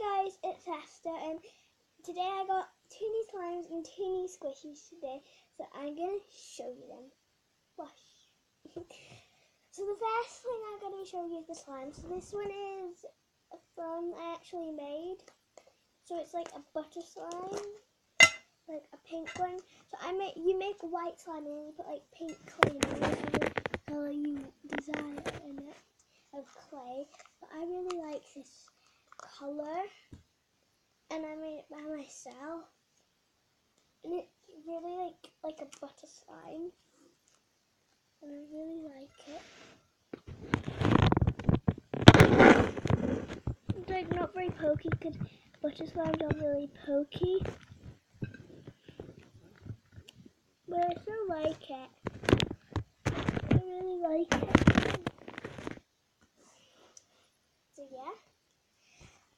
Hi guys, it's Esther, and today I got 2 new slimes and 2 new squishies today, so I'm going to show you them. Wash. So the first thing I'm going to show you is the slime. So this one is from I actually made. So it's like a butter slime, like a pink one. So you make white slime and then you put like pink clay in whatever colour you desire in it of clay. But I really like this colour, and I made it by myself, and it's really like a butter slime, and I really like it. It's like not very pokey because butter slimes are really pokey, but I still like it. I really like it. So yeah.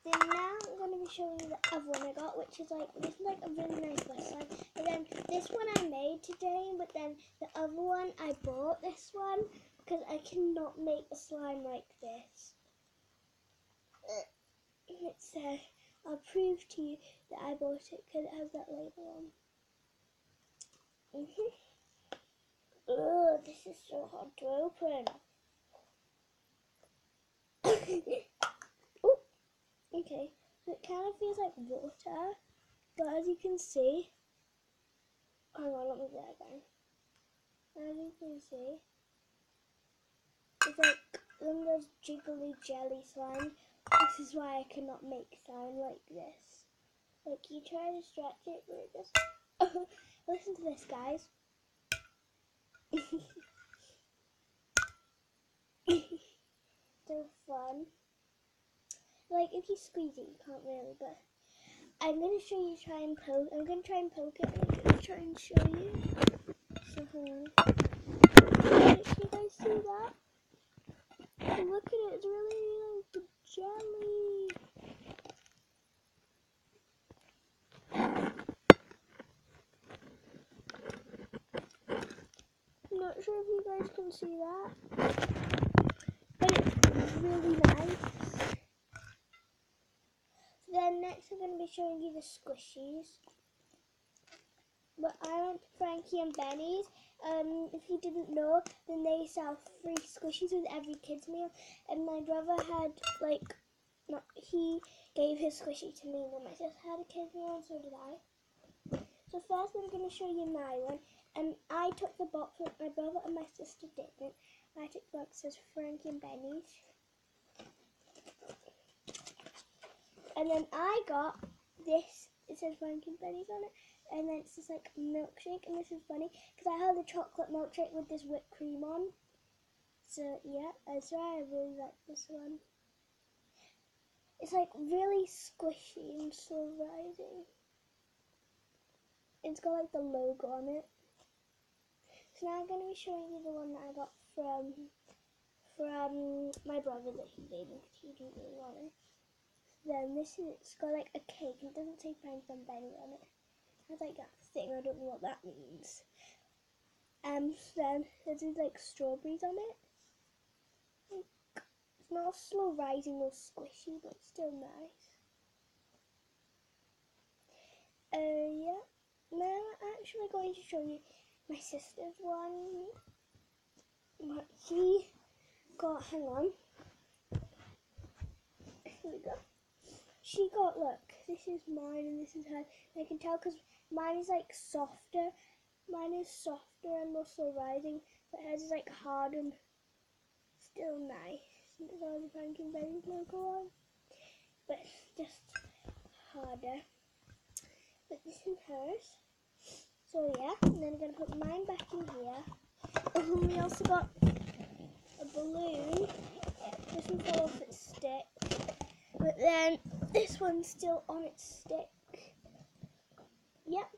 Then now I'm going to be showing you the other one I got, which is like, this is like a really nice wet slime. But then this one I made today, but then the other one I bought this one because I cannot make a slime like this. It says, I'll prove to you that I bought it because it has that label on. Ugh, this is so hard to open. Ooh, okay. So it kind of feels like water, but as you can see, hang on, let me do that again. As you can see, it's like one of those jiggly jelly slime. This is why I cannot make slime like this. Like you try to stretch it, but it just listen to this, guys. So fun. Like if you squeeze it, you can't really, but I'm gonna show you I'm gonna try and poke it, and I'm gonna try and show you. So hold on. Can you guys see that? And look at it, it's really like jelly. I'm not sure if you guys can see that, but it's really nice. So then next I'm going to be showing you the squishies. But I went to Frankie and Benny's. If you didn't know, then they sell free squishies with every kids meal. And my brother had he gave his squishy to me, and then my sister had a kids meal, and so did I. So first I'm going to show you my one. And I took the box, but my brother and my sister didn't. I took the box that says Frankie and Benny's. And then I got this, it says Frankie and Benny's on it. And then it's just like milkshake, and this is funny because I had a chocolate milkshake with this whipped cream on. So yeah, that's why I really like this one. It's like really squishy and slow rising. It's got like the logo on it. So now I'm going to be showing you the one that I got from my brother that he gave me because he didn't really want it. Then this is, it's got like a cake, and it doesn't say Frankie and Benny on it. It's like that thing, I don't know what that means. Then there's like strawberries on it. It's not slow rising or squishy, but it's still nice. Yeah. Now I'm actually going to show you my sister's one. What she got, hang on. Here we go. She got, look, this is mine and this is hers. And I can tell because mine is like softer. Mine is softer and more slow rising, but hers is like hard and still nice. And it has the Frankie and Benny's logo on, but just harder. But this is hers. So yeah, and then I'm gonna put mine back in here. And then we also got a balloon. This one fell off its stick, but then this one's still on its stick. Yep.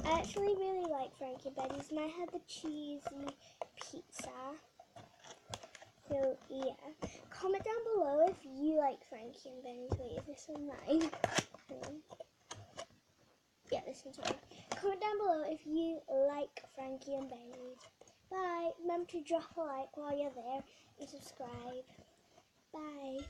I actually really like Frankie and Benny's, and I had the cheesy pizza. So yeah, comment down below if you like Frankie and Benny's. Wait, is this one mine? Yeah, this one's mine. Comment down below if you like Frankie and Benny's. Bye. Remember to drop a like while you're there and subscribe. Bye.